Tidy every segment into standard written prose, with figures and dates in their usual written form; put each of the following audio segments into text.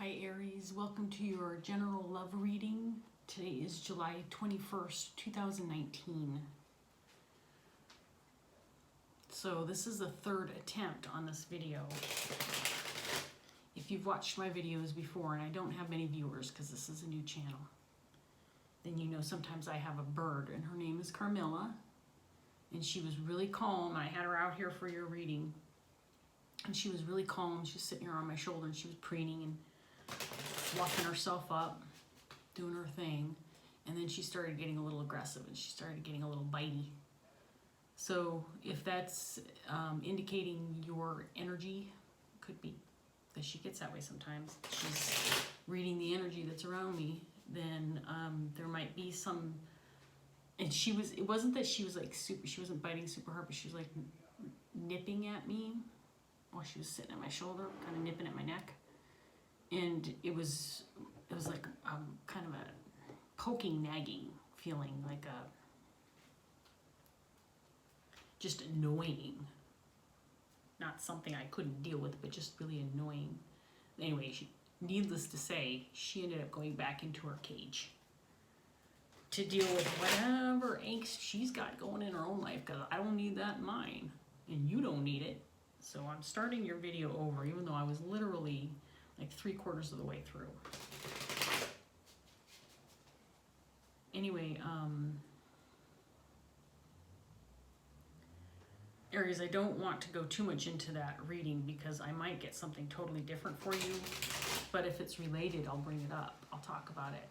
Hi Aries, welcome to your general love reading. Today is July 21st, 2019. So this is the third attempt on this video. If you've watched my videos before, and I don't have many viewers because this is a new channel, then you know sometimes I have a bird, and her name is Carmilla, and she was really calm. I had her out here for your reading, and she was really calm. She was sitting here on my shoulder, and she was preening and walking herself up, doing her thing, and then she started getting a little aggressive, and she started getting a little bitey. So if that's indicating your energy, could be that she gets that way sometimes. She's reading the energy that's around me, then there might be some, and it wasn't that she was like she wasn't biting super hard, but she was like nipping at me while she was sitting at my shoulder, kind of nipping at my neck. And it was like kind of a poking, nagging feeling, like just annoying. Not something I couldn't deal with, but just really annoying. Anyway, needless to say, she ended up going back into her cage to deal with whatever angst she's got going in her own life, because I don't need that in mine, and you don't need it. So I'm starting your video over, even though I was literally like 3/4 of the way through. Anyway, Aries, I don't want to go too much into that reading because I might get something totally different for you, but if it's related, I'll bring it up. I'll talk about it.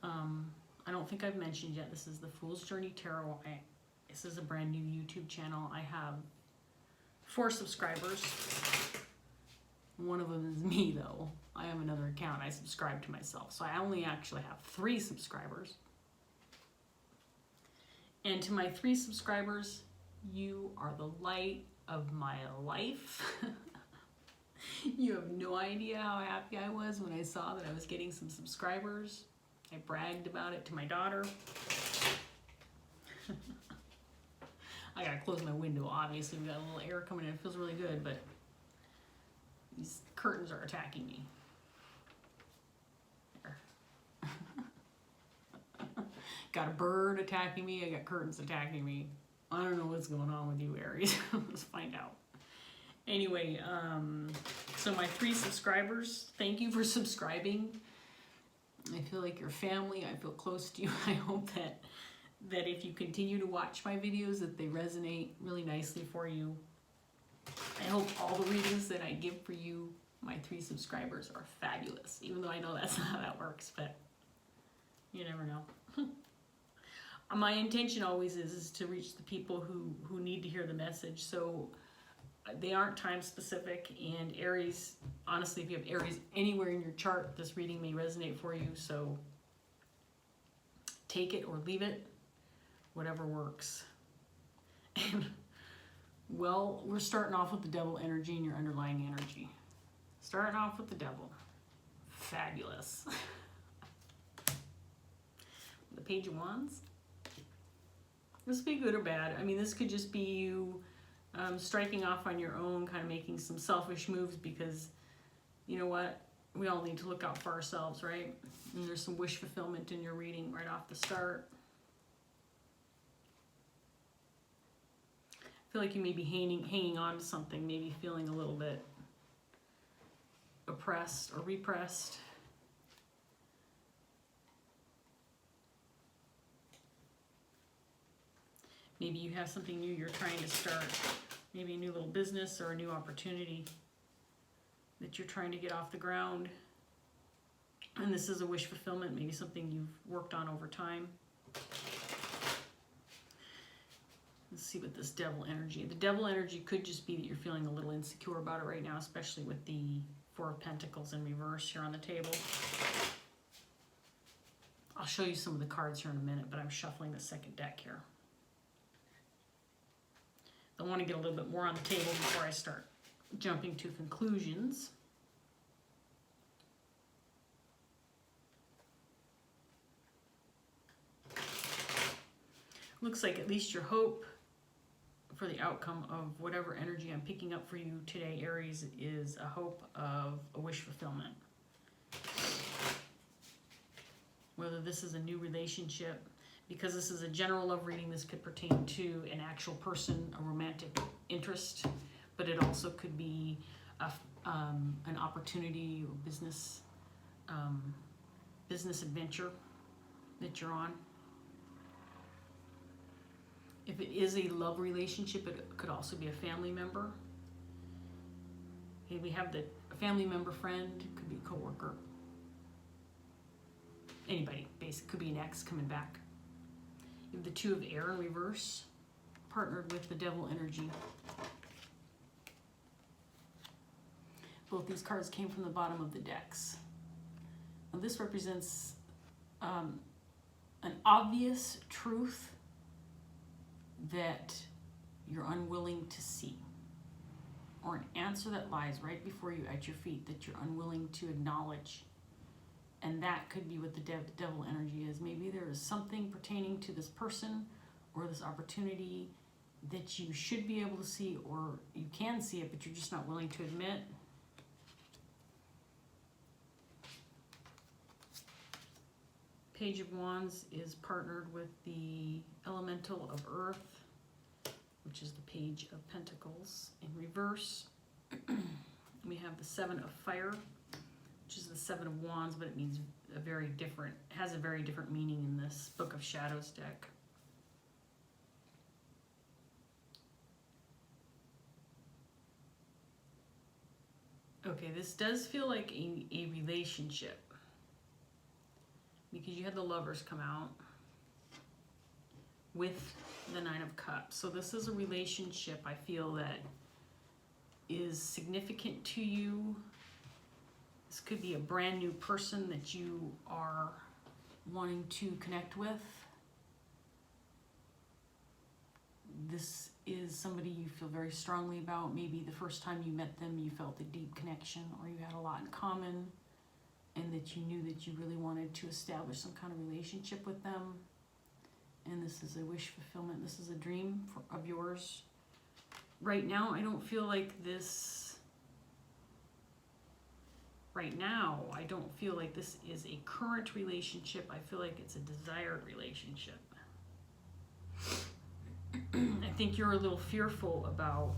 I don't think I've mentioned yet, this is the Fool's Journey Tarot. This is a brand new YouTube channel. I have 4 subscribers. One of them is me, though. I have another account. I subscribe to myself. So I only actually have 3 subscribers. And to my 3 subscribers, you are the light of my life. You have no idea how happy I was when I saw that I was getting some subscribers. I bragged about it to my daughter. I gotta close my window, obviously. We got a little air coming in. It feels really good, but these curtains are attacking me. Got a bird attacking me. I got curtains attacking me. I don't know what's going on with you, Aries. Let's find out. Anyway, so my 3 subscribers, thank you for subscribing. I feel like you're family. I feel close to you. I hope that if you continue to watch my videos, that they resonate really nicely for you. I hope all the readings that I give for you, my 3 subscribers, are fabulous. Even though I know that's not how that works, but you never know. My intention always is to reach the people who need to hear the message. So they aren't time specific. And Aries, honestly, if you have Aries anywhere in your chart, this reading may resonate for you. So take it or leave it, whatever works. And well, we're starting off with the devil energy and your underlying energy. Starting off with the devil. Fabulous. The Page of Wands. This could be good or bad. I mean, this could just be you striking off on your own, kind of making some selfish moves because, you know what? We all need to look out for ourselves, right? And there's some wish fulfillment in your reading right off the start. I feel like you may be hanging on to something, maybe feeling a little bit oppressed or repressed. Maybe you have something new you're trying to start, maybe a new little business or a new opportunity that you're trying to get off the ground. And this is a wish fulfillment, maybe something you've worked on over time. Let's see what this devil energy. The devil energy could just be that you're feeling a little insecure about it right now, especially with the 4 of Pentacles in reverse here on the table. I'll show you some of the cards here in a minute, but I'm shuffling the second deck here. I want to get a little bit more on the table before I start jumping to conclusions. Looks like at least your hope for the outcome of whatever energy I'm picking up for you today, Aries, is a hope of a wish fulfillment. whether this is a new relationship. Because this is a general love reading, this could pertain to an actual person, a romantic interest, but it also could be an opportunity or business adventure that you're on. If it is a love relationship, it could also be a family member. Okay, we have a family member, friend, could be a coworker. Anybody, basically, could be an ex coming back. You have the Two of Air in reverse, partnered with the Devil energy. Both these cards came from the bottom of the decks. Now this represents an obvious truth that you're unwilling to see, or an answer that lies right before you at your feet that you're unwilling to acknowledge. And that could be what the devil energy is. Maybe there is something pertaining to this person or this opportunity that you should be able to see, or you can see it, but you're just not willing to admit. Page of Wands is partnered with the Elemental of Earth, which is the Page of Pentacles. In reverse, we have the Seven of Fire, which is the Seven of Wands, but it means has a very different meaning in this Book of Shadows deck. Okay, this does feel like a relationship, because you had the Lovers come out with the Nine of Cups. So this is a relationship, I feel, that is significant to you. This could be a brand new person that you are wanting to connect with. This is somebody you feel very strongly about. Maybe the first time you met them, you felt a deep connection, or you had a lot in common, and that you knew that you really wanted to establish some kind of relationship with them. And this is a wish fulfillment. This is a dream of yours. Right now, I don't feel like this... Right now, I don't feel like this is a current relationship. I feel like it's a desired relationship. I think you're a little fearful about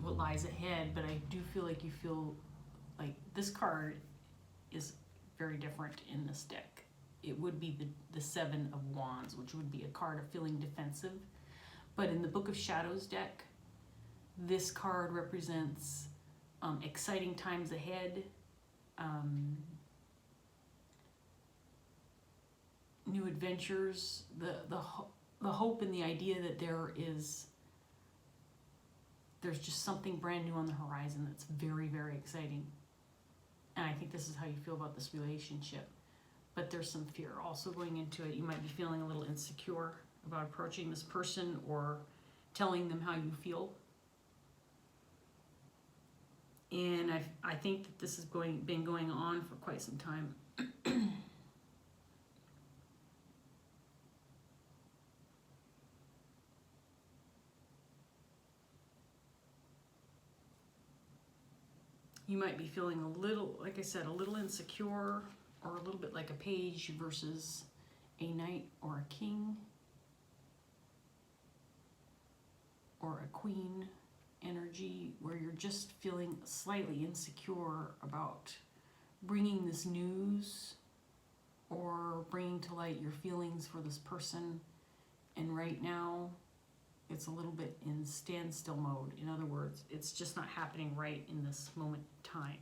what lies ahead, but I do feel like you feel like this card is very different in this deck. It would be the Seven of Wands, which would be a card of feeling defensive. But in the Book of Shadows deck, this card represents exciting times ahead, new adventures, the hope and the idea that there's just something brand new on the horizon that's very, very exciting. And I think this is how you feel about this relationship. But there's some fear also going into it. You might be feeling a little insecure about approaching this person or telling them how you feel. And I think that this has been going on for quite some time. You might be feeling a little, like I said, a little insecure, or a little bit like a page versus a knight or a king or a queen energy, where you're just feeling slightly insecure about bringing this news or bringing to light your feelings for this person. And right now, it's a little bit in standstill mode. In other words, it's just not happening right in this moment in time.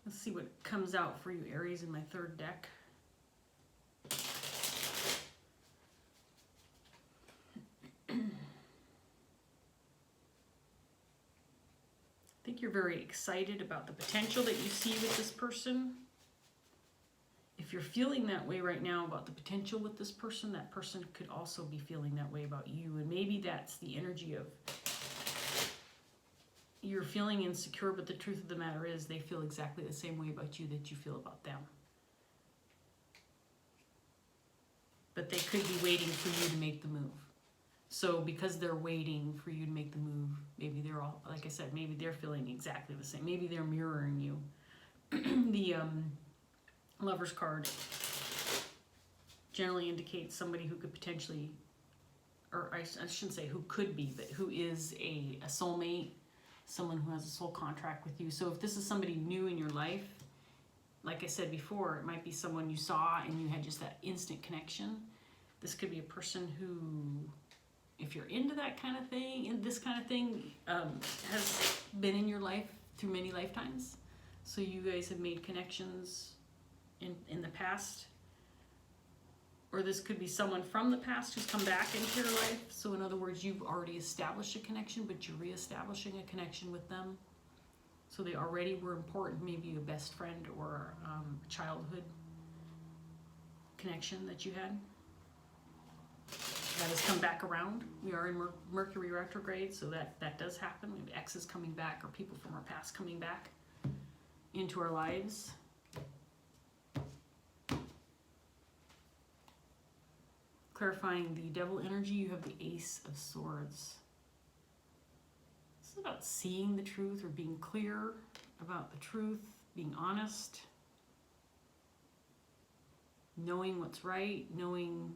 Let's see what comes out for you, Aries, in my third deck. I think you're very excited about the potential that you see with this person. If you're feeling that way right now about the potential with this person, that person could also be feeling that way about you. And maybe that's the energy of you're feeling insecure, but the truth of the matter is they feel exactly the same way about you that you feel about them. But they could be waiting for you to make the move. So because they're waiting for you to make the move, maybe they're all, like I said, maybe they're feeling exactly the same. Maybe they're mirroring you. The Lover's card generally indicates somebody who could potentially, or I shouldn't say who could be, but who is a soulmate, someone who has a soul contract with you. So if this is somebody new in your life, like I said before, it might be someone you saw and you had just that instant connection. This could be a person who, if you're into that kind of thing, and this kind of thing, has been in your life through many lifetimes. So you guys have made connections in the past. Or this could be someone from the past who's come back into your life. So in other words, you've already established a connection, but you're reestablishing a connection with them. So they already were important, maybe a best friend or a childhood connection that you had. That has come back around. We are in Mercury retrograde, so that does happen. We have exes coming back or people from our past coming back into our lives. Clarifying the devil energy, you have the Ace of Swords. This is about seeing the truth or being clear about the truth, being honest, knowing what's right, knowing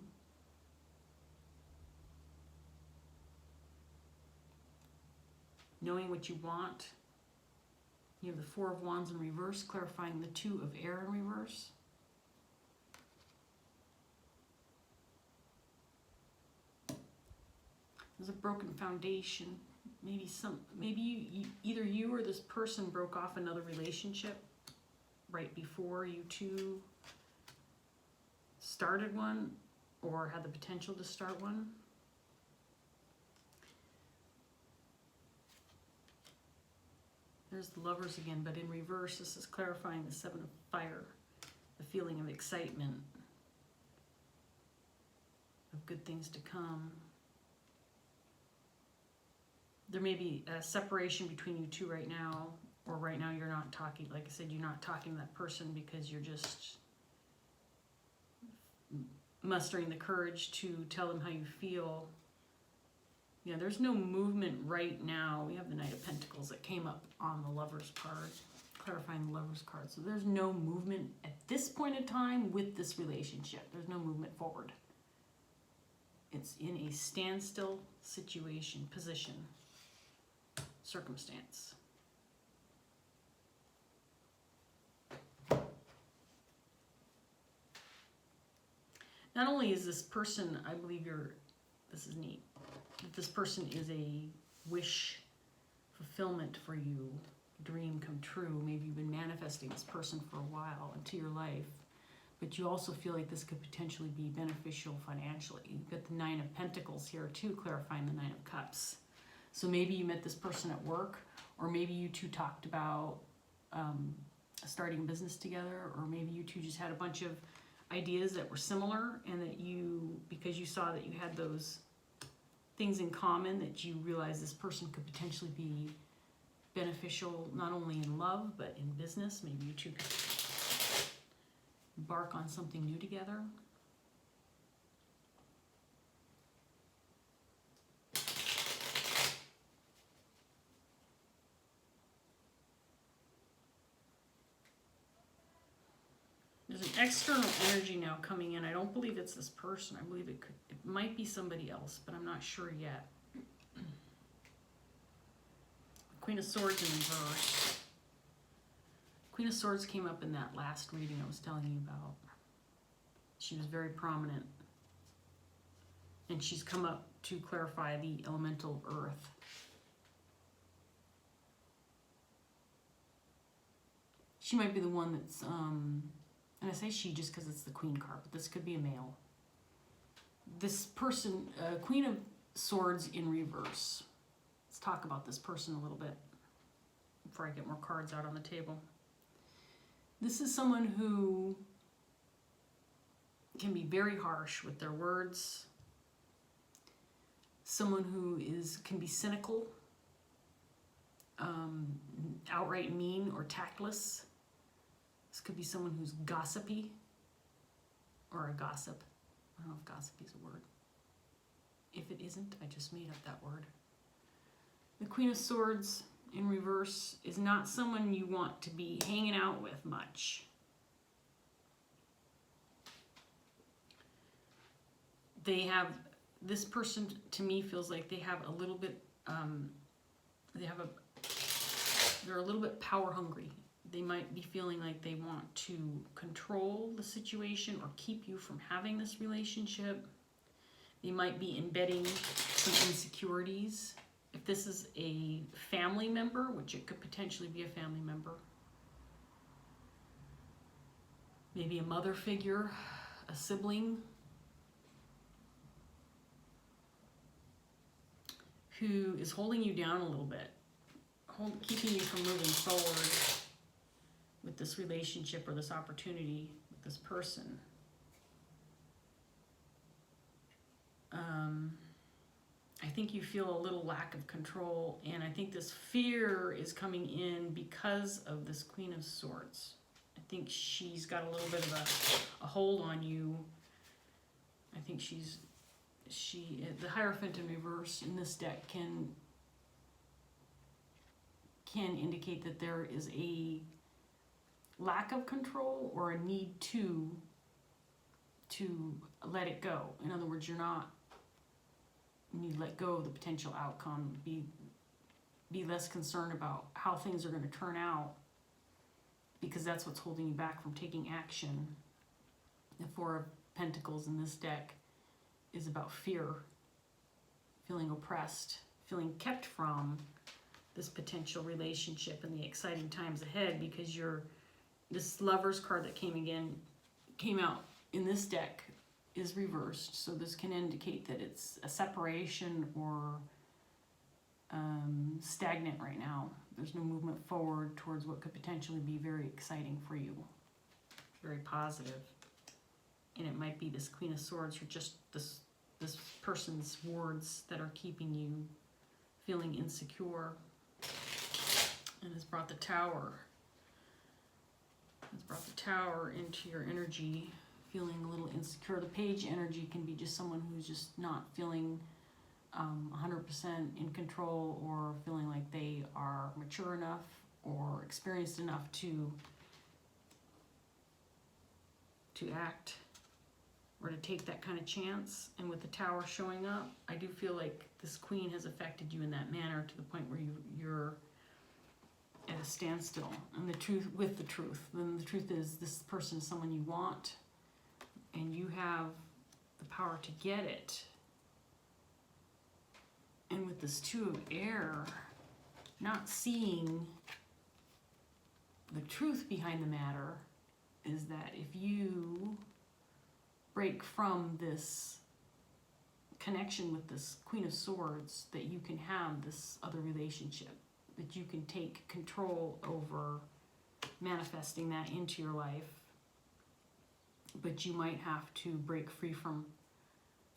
what you want. You have the Four of Wands in reverse, clarifying the Two of Air in reverse. There's a broken foundation. Maybe either you or this person broke off another relationship right before you two started one or had the potential to start one. There's the Lovers again, but in reverse, this is clarifying the Seven of Fire, the feeling of excitement, of good things to come. There may be a separation between you two right now, or right now you're not talking. Like I said, you're not talking to that person because you're just mustering the courage to tell them how you feel. Yeah, there's no movement right now. We have the Knight of Pentacles that came up on the Lover's card, clarifying the Lover's card. So there's no movement at this point in time with this relationship. There's no movement forward. It's in a standstill situation, position, circumstance. Not only is this person, I believe this is neat, that this person is a wish fulfillment for you, dream come true. Maybe you've been manifesting this person for a while into your life, but you also feel like this could potentially be beneficial financially. You've got the Nine of Pentacles here too, clarifying the Nine of Cups. So maybe you met this person at work, or maybe you two talked about starting a business together, or maybe you two just had a bunch of ideas that were similar, and that you, because you saw that you had those things in common, that you realized this person could potentially be beneficial not only in love but in business. Maybe you two could embark on something new together. There's an external energy now coming in. I don't believe it's this person. I believe it might be somebody else, but I'm not sure yet. Queen of Swords in reverse. Queen of Swords came up in that last reading I was telling you about. She was very prominent. And she's come up to clarify the elemental earth. She might be the one that's, and I say she just because it's the Queen card, but this could be a male. This person, Queen of Swords in reverse. Let's talk about this person a little bit before I get more cards out on the table. This is someone who can be very harsh with their words. Someone who can be cynical, outright mean or tactless. This could be someone who's gossipy or a gossip. I don't know if gossipy is a word. If it isn't, I just made up that word. The Queen of Swords in reverse is not someone you want to be hanging out with much. They have, this person to me feels like they have a little bit, they're a little bit power hungry. They might be feeling like they want to control the situation or keep you from having this relationship. They might be embedding some insecurities. If this is a family member, which it could potentially be a family member, maybe a mother figure, a sibling, who is holding you down a little bit, keeping you from moving forward with this relationship or this opportunity with this person. I think you feel a little lack of control, and I think this fear is coming in because of this Queen of Swords. I think she's got a little bit of a hold on you. I think the Hierophant in reverse in this deck can indicate that there is a lack of control or a need to let it go. In other words, you need to let go of the potential outcome, be less concerned about how things are going to turn out, because that's what's holding you back from taking action. The Four of Pentacles in this deck is about fear, feeling oppressed, feeling kept from this potential relationship and the exciting times ahead, because this Lover's card that came out in this deck is reversed, so this can indicate that it's a separation or stagnant right now. There's no movement forward towards what could potentially be very exciting for you, very positive. And it might be this Queen of Swords, or just this person's words that are keeping you feeling insecure, and has brought the Tower. It's brought the Tower into your energy, feeling a little insecure. The Page energy can be just someone who's just not feeling 100% in control, or feeling like they are mature enough or experienced enough to act or to take that kind of chance. And with the Tower showing up, I do feel like this Queen has affected you in that manner, to the point where you're at a standstill. And the truth then the truth is, this person is someone you want, and you have the power to get it. And with this Two of Air, not seeing the truth behind the matter is that if you break from this connection with this Queen of Swords, that you can have this other relationship, that you can take control over manifesting that into your life. But you might have to break free from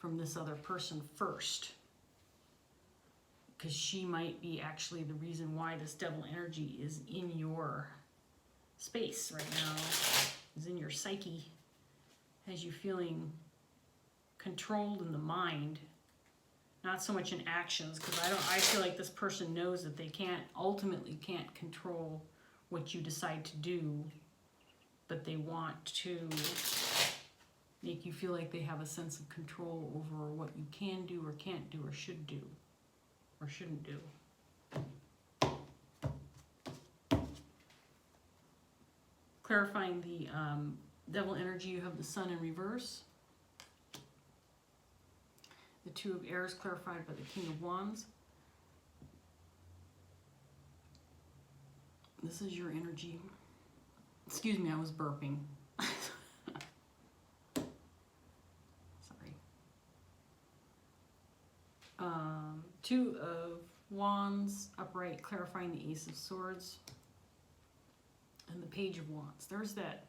this other person first, because she might be actually the reason why this Devil energy is in your space right now, is in your psyche, has you feeling controlled in the mind, not so much in actions, because I feel like this person knows that they ultimately can't control what you decide to do, but they want to make you feel like they have a sense of control over what you can do or can't do or should do or shouldn't do. Clarifying the Devil energy, you have the Sun in reverse. The Two of Air is clarified by the King of Wands. This is your energy. Excuse me, I was burping. Sorry. Two of Wands upright, clarifying the Ace of Swords. And the Page of Wands. There's that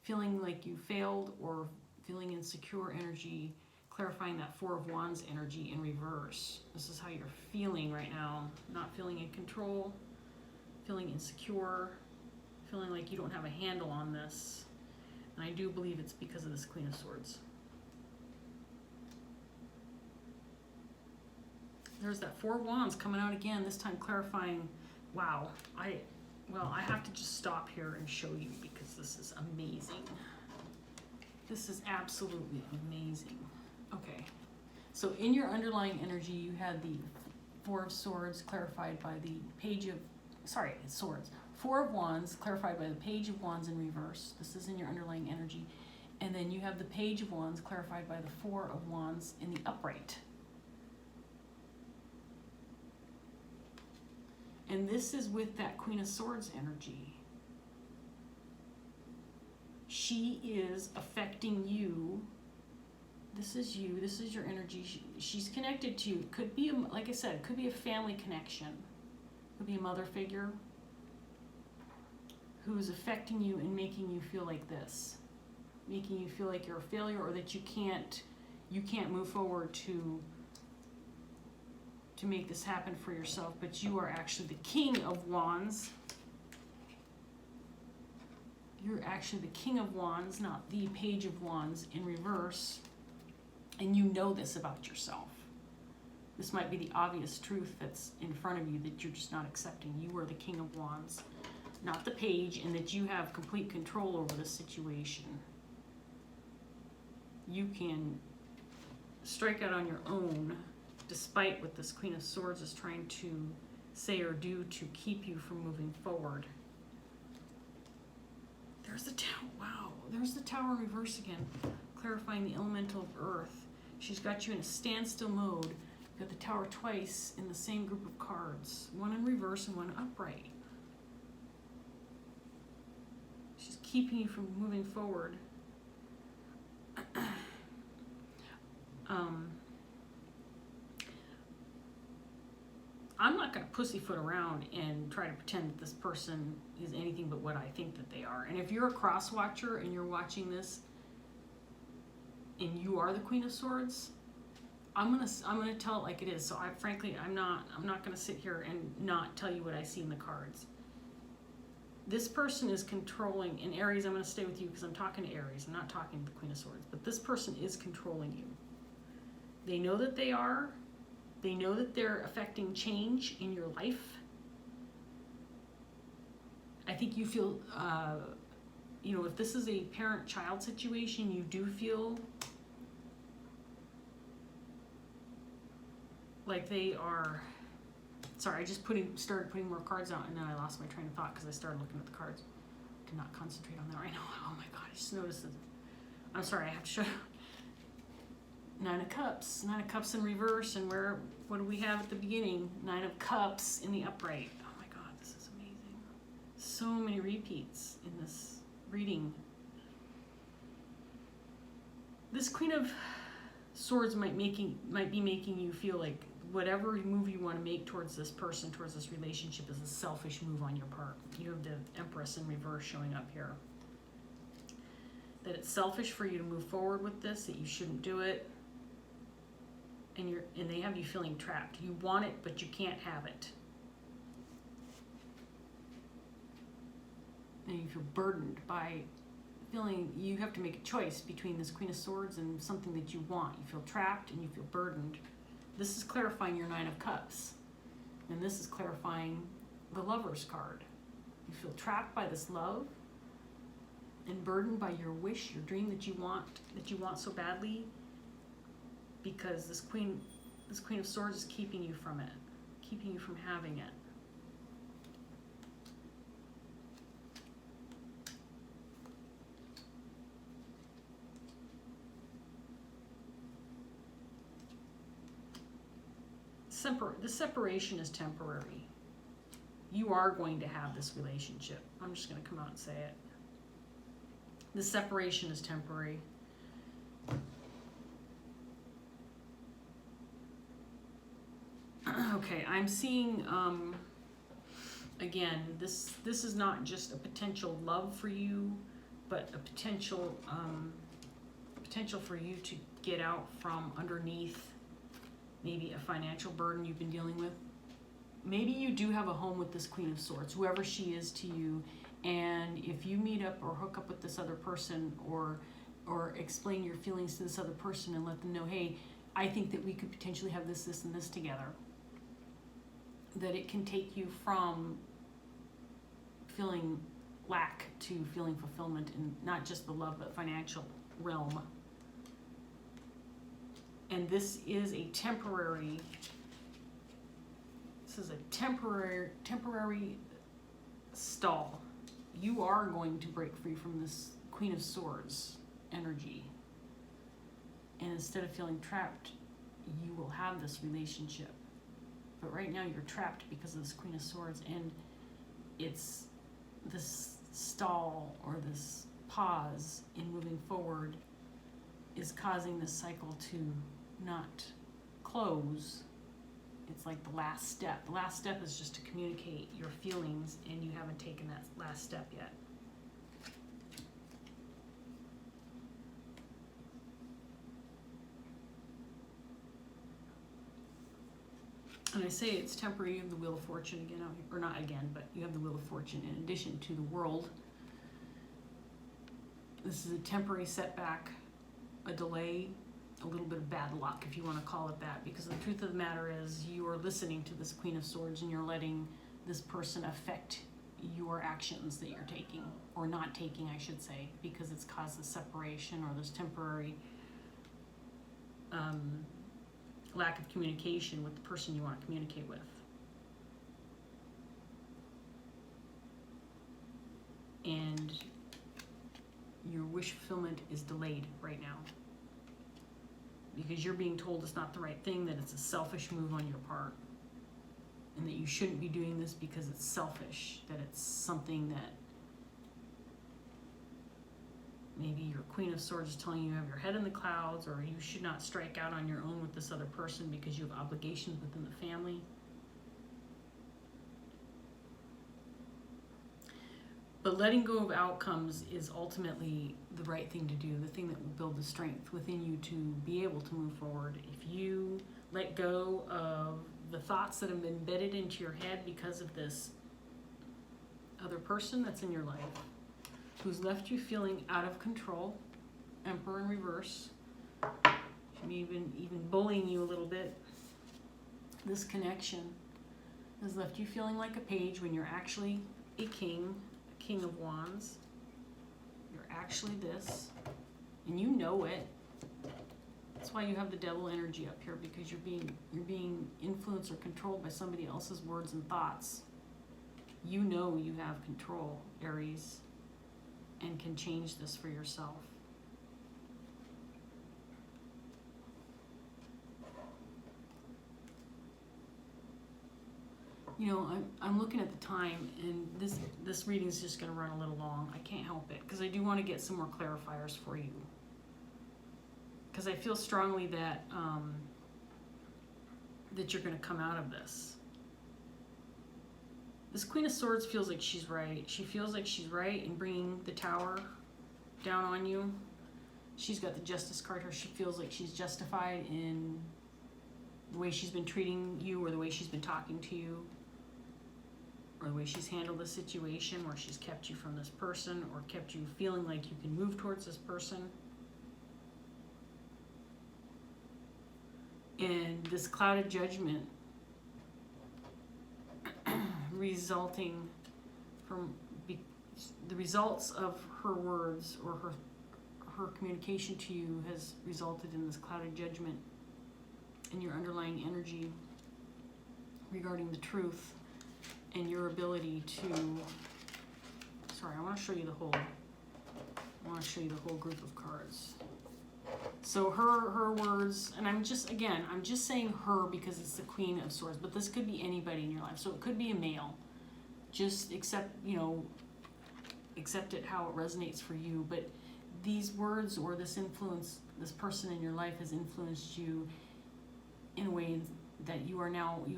feeling like you failed or feeling insecure energy, clarifying that Four of Wands energy in reverse. This is how you're feeling right now. Not feeling in control, feeling insecure, feeling like you don't have a handle on this. And I do believe it's because of this Queen of Swords. There's that Four of Wands coming out again, this time clarifying. Wow, I have to just stop here and show you because this is amazing. This is absolutely amazing. Okay, so in your underlying energy, you had the Four of Swords clarified by the Page of, Swords. Four of Wands clarified by the Page of Wands in reverse. This is in your underlying energy. And then you have the Page of Wands clarified by the Four of Wands in the upright. And this is with that Queen of Swords energy. She is affecting you. This is you. This is your energy. She's connected to you. It could be, like I said, it could be a family connection. It could be a mother figure who is affecting you and making you feel like this. Making you feel like you're a failure, or that you can't move forward to make this happen for yourself, but you are actually the King of Wands. You're actually the King of Wands, not the Page of Wands in reverse. And you know this about yourself. This might be the obvious truth that's in front of you that you're just not accepting. You are the King of Wands, not the Page, and that you have complete control over the situation. You can strike out on your own, despite what this Queen of Swords is trying to say or do to keep you from moving forward. There's the Tower. Wow, there's the Tower in reverse again, clarifying the elemental of earth. She's got you in a standstill mode. You've got the Tower twice in the same group of cards, one in reverse and one upright. She's keeping you from moving forward. I'm not going to pussyfoot around and try to pretend that this person is anything but what I think that they are. And if you're a cross watcher and you're watching this and you are the Queen of Swords, I'm gonna tell it like it is. So I'm not going to sit here and not tell you what I see in the cards. This person is controlling, in Aries, I'm going to stay with you because I'm talking to Aries. I'm not talking to the Queen of Swords. But this person is controlling you. They know that they are. They know that they're affecting change in your life. I think you feel, if this is a parent-child situation, you do feel like they are... Sorry, I just started putting more cards out, and then I lost my train of thought because I started looking at the cards. I cannot concentrate on that right now. Oh my God, I just noticed it. I'm sorry, I have to show you. Nine of Cups. Nine of Cups in reverse, and what do we have at the beginning? Nine of Cups in the upright. Oh my God, this is amazing. So many repeats in this reading. This Queen of Swords might be making you feel like whatever move you want to make towards this person, towards this relationship, is a selfish move on your part. You have the Empress in reverse showing up here. That it's selfish for you to move forward with this, that you shouldn't do it. And they have you feeling trapped. You want it, but you can't have it. And you feel burdened by feeling you have to make a choice between this Queen of Swords and something that you want. You feel trapped and you feel burdened. This is clarifying your Nine of Cups. And this is clarifying the Lover's card. You feel trapped by this love and burdened by your wish, your dream that you want so badly, because this Queen of Swords is keeping you from it, keeping you from having it. The separation is temporary. You are going to have this relationship. I'm just going to come out and say it. The separation is temporary. Okay, I'm seeing, again, this is not just a potential love for you, but a potential for you to get out from underneath maybe a financial burden you've been dealing with. Maybe you do have a home with this Queen of Swords, whoever she is to you, and if you meet up or hook up with this other person, or explain your feelings to this other person and let them know, hey, I think that we could potentially have this, and this together. that it can take you from feeling lack to feeling fulfillment in not just the love but financial realm. And this is a temporary stall. You are going to break free from this Queen of Swords energy. And instead of feeling trapped, you will have this relationship. But right now you're trapped because of this Queen of Swords, and it's this stall or this pause in moving forward is causing this cycle to not close. It's like the last step. The last step is just to communicate your feelings, and you haven't taken that last step yet. And I say it's temporary. You have the Wheel of Fortune again out here, or not again, but you have the Wheel of Fortune in addition to the World. This is a temporary setback, a delay, a little bit of bad luck, if you want to call it that, because the truth of the matter is you are listening to this Queen of Swords and you're letting this person affect your actions that you're taking, or not taking, I should say, because it's caused this separation or this temporary lack of communication with the person you want to communicate with. And your wish fulfillment is delayed right now because you're being told it's not the right thing, that it's a selfish move on your part, and that you shouldn't be doing this because it's selfish, that it's something that maybe your Queen of Swords is telling you have your head in the clouds, or you should not strike out on your own with this other person because you have obligations within the family. But letting go of outcomes is ultimately the right thing to do, the thing that will build the strength within you to be able to move forward. If you let go of the thoughts that have been embedded into your head because of this other person that's in your life, who's left you feeling out of control, Emperor in reverse, even bullying you a little bit, this connection has left you feeling like a page when you're actually a king of wands. You're actually this, and you know it. That's why you have the devil energy up here, because you're being influenced or controlled by somebody else's words and thoughts. You know you have control, Aries, and can change this for yourself. You know, I'm looking at the time, and this reading is just going to run a little long. I can't help it, because I do want to get some more clarifiers for you. Because I feel strongly that that you're going to come out of this. This Queen of Swords feels like she's right. She feels like she's right in bringing the Tower down on you. She's got the Justice card here. She feels like she's justified in the way she's been treating you, or the way she's been talking to you, or the way she's handled the situation where she's kept you from this person, or kept you feeling like you can move towards this person. And this clouded judgment resulting from the results of her words, or her communication to you, has resulted in this clouded judgment in your underlying energy regarding the truth and your ability to, I want to show you the whole group of cards. So her words, and I'm just saying her because it's the Queen of Swords, but this could be anybody in your life. So it could be a male. Just accept it how it resonates for you. But these words, or this influence, this person in your life has influenced you in a way that you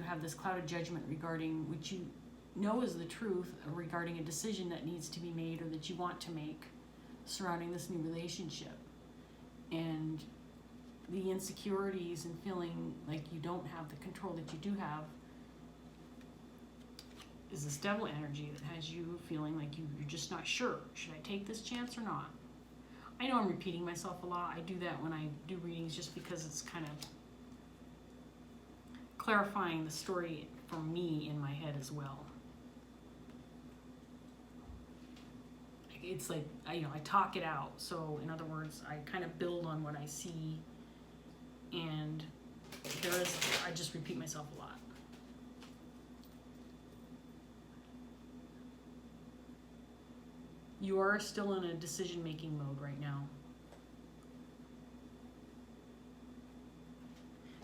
have this clouded judgment regarding what you know is the truth, regarding a decision that needs to be made, or that you want to make surrounding this new relationship. And the insecurities and feeling like you don't have the control that you do have is this devil energy that has you feeling like you're just not sure. Should I take this chance or not? I know I'm repeating myself a lot. I do that when I do readings just because it's kind of clarifying the story for me in my head as well. It's like, I talk it out. So in other words, I kind of build on what I see, and I just repeat myself a lot. You are still in a decision-making mode right now.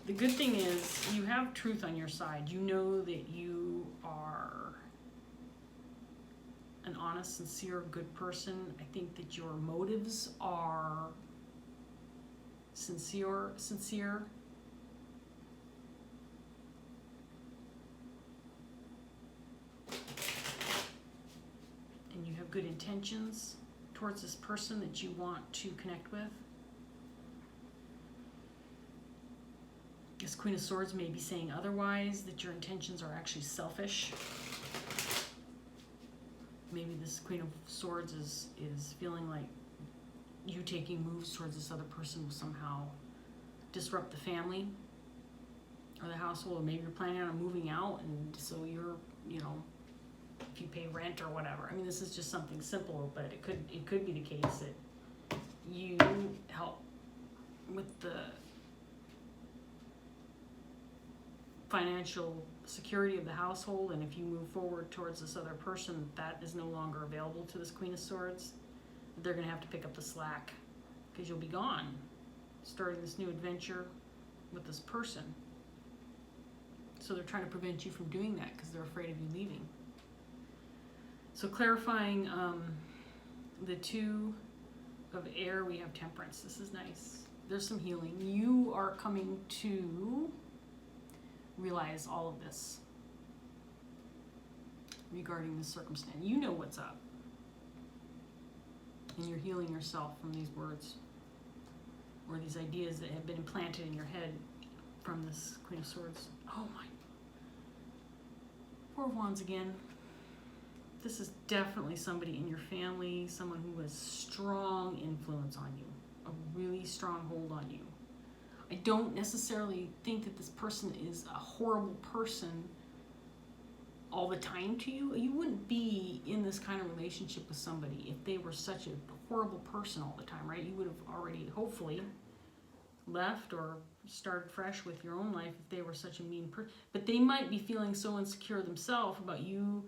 The good thing is you have truth on your side. You know that you are an honest, sincere, good person. I think that your motives are sincere. And you have good intentions towards this person that you want to connect with. This Queen of Swords may be saying otherwise, that your intentions are actually selfish. Maybe this Queen of Swords is feeling like you taking moves towards this other person will somehow disrupt the family or the household. Or maybe you're planning on moving out, and so you're, if you pay rent or whatever. I mean, this is just something simple, but it could be the case that you help with the financial security of the household, and if you move forward towards this other person that is no longer available to this Queen of Swords, they're going to have to pick up the slack because you'll be gone, starting this new adventure with this person. So they're trying to prevent you from doing that because they're afraid of you leaving. So clarifying the Two of Air, we have Temperance. This is nice. There's some healing. You are coming to realize all of this regarding this circumstance. You know what's up. And you're healing yourself from these words or these ideas that have been implanted in your head from this Queen of Swords. Oh my. Four of Wands again. This is definitely somebody in your family, someone who has strong influence on you, a really strong hold on you. I don't necessarily think that this person is a horrible person all the time to you. You wouldn't be in this kind of relationship with somebody if they were such a horrible person all the time, right? You would have already, hopefully, left or started fresh with your own life if they were such a mean person. But they might be feeling so insecure themselves about you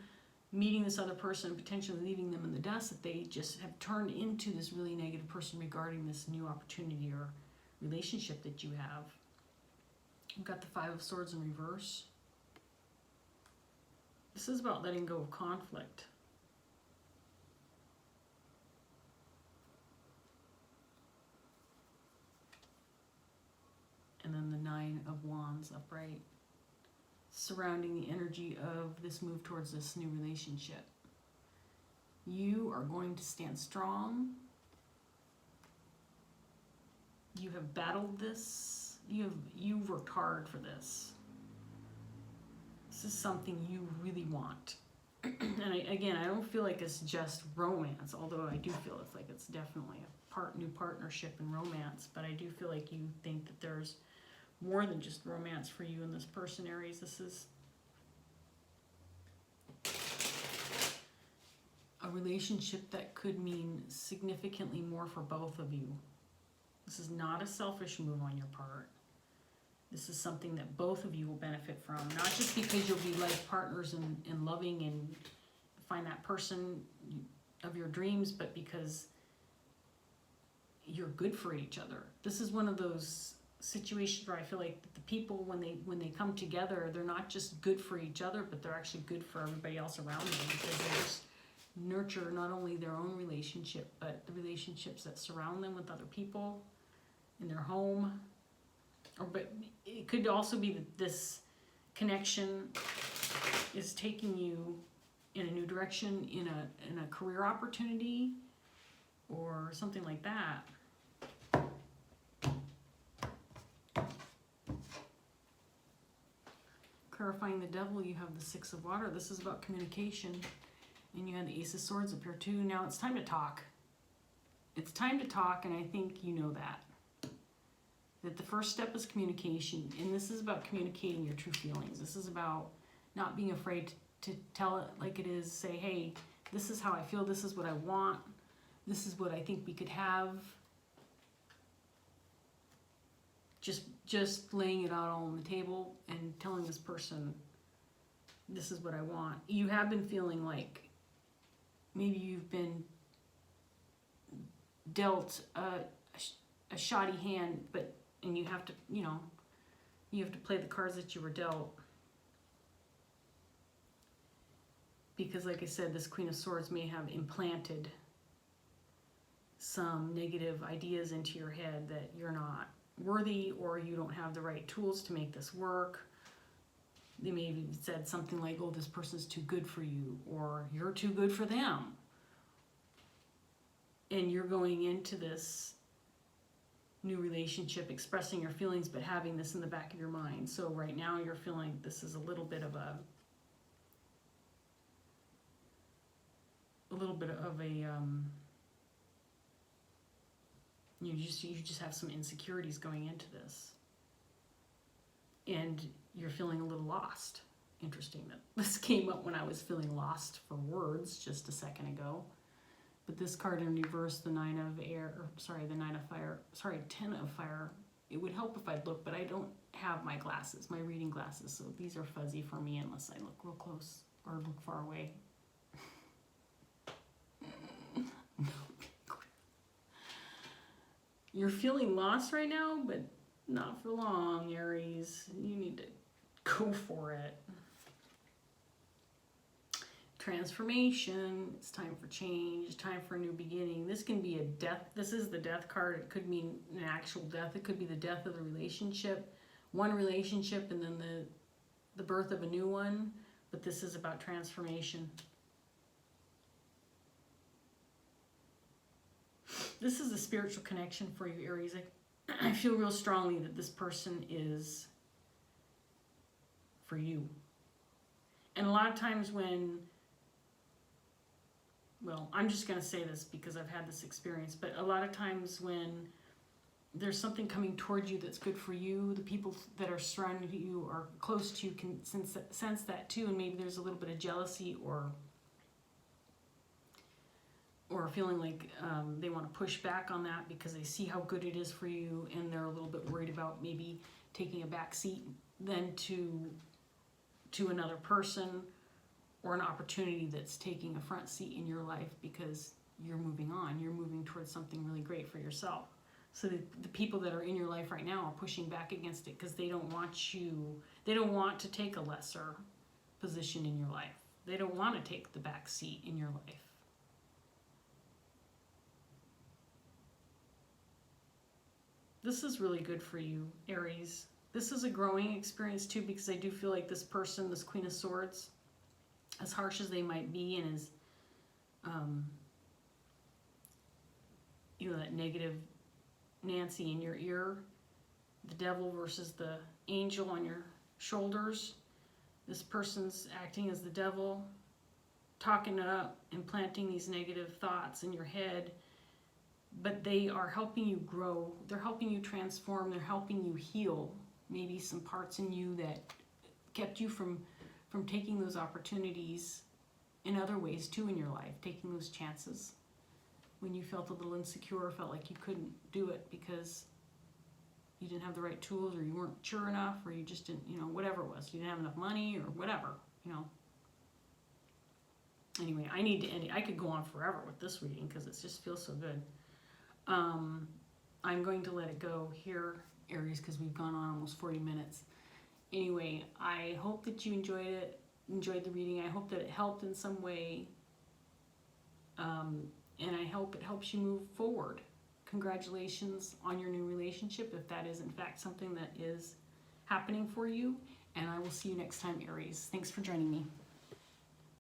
meeting this other person and potentially leaving them in the dust that they just have turned into this really negative person regarding this new opportunity or relationship that you have. We've got the Five of Swords in reverse. This is about letting go of conflict. And then the Nine of Wands upright, surrounding the energy of this move towards this new relationship. You are going to stand strong. You have battled this. You've worked hard for this. This is something you really want. And I don't feel like it's just romance, although I do feel it's like it's definitely a new partnership and romance, but I do feel like you think that there's more than just romance for you and this person, Aries. This is a relationship that could mean significantly more for both of you. This is not a selfish move on your part. This is something that both of you will benefit from, not just because you'll be life partners and loving and find that person of your dreams, but because you're good for each other. This is one of those situations where I feel like the people, when they come together, they're not just good for each other, but they're actually good for everybody else around them, because they just nurture not only their own relationship, but the relationships that surround them with other people in their home. But it could also be that this connection is taking you in a new direction, in a career opportunity or something like that. Clarifying the Devil, you have the Six of Water. This is about communication. And you have the Ace of Swords up here too. Now it's time to talk. It's time to talk, and I think you know that. that the first step is communication, and this is about communicating your true feelings. This is about not being afraid to tell it like it is. Say, hey, this is how I feel, this is what I want, this is what I think we could have. Just laying it out all on the table and telling this person, this is what I want. You have been feeling like maybe you've been dealt a shoddy hand, and you have to, you have to play the cards that you were dealt. Because like I said, this Queen of Swords may have implanted some negative ideas into your head that you're not worthy, or you don't have the right tools to make this work. They may have even said something like, oh, this person's too good for you, or you're too good for them. And you're going into this new relationship expressing your feelings, but having this in the back of your mind. So right now you're feeling this is a little bit of a you just have some insecurities going into this, and you're feeling a little lost. Interesting that this came up when I was feeling lost for words just a second ago. But this card in reverse, the Ten of Fire. It would help if I'd look, but I don't have my glasses, my reading glasses, so these are fuzzy for me unless I look real close or look far away. You're feeling lost right now, but not for long, Aries. You need to go for it. Transformation. It's time for change, time for a new beginning. This can be a death. This is the death card. It could mean an actual death. It could be the death of the relationship, one relationship, and then the birth of a new one. But this is about transformation. This is a spiritual connection for you, Aries. I feel real strongly that this person is for you. And a lot of times when, well, I'm just going to say this because I've had this experience, but a lot of times when there's something coming towards you that's good for you, the people that are surrounding you or close to you can sense that too, and maybe there's a little bit of jealousy or feeling like they want to push back on that because they see how good it is for you, and they're a little bit worried about maybe taking a back seat then to another person, or an opportunity that's taking a front seat in your life because you're moving on. You're moving towards something really great for yourself. So the people that are in your life right now are pushing back against it because they don't want to take a lesser position in your life. They don't want to take the back seat in your life. This is really good for you, Aries. This is a growing experience too, because I do feel like this person, this Queen of Swords, as harsh as they might be, and as that negative Nancy in your ear, the devil versus the angel on your shoulders. This person's acting as the devil, talking it up, implanting these negative thoughts in your head. But they are helping you grow. They're helping you transform. They're helping you heal maybe some parts in you that kept you from taking those opportunities in other ways too in your life, taking those chances when you felt a little insecure, felt like you couldn't do it because you didn't have the right tools, or you weren't sure enough, or you just didn't, whatever it was. You didn't have enough money or whatever, Anyway, I need to end it. I could go on forever with this reading because it just feels so good. I'm going to let it go here, Aries, because we've gone on almost 40 minutes. Anyway, I hope that you enjoyed the reading. I hope that it helped in some way. And I hope it helps you move forward. Congratulations on your new relationship, if that is in fact something that is happening for you. And I will see you next time, Aries. Thanks for joining me.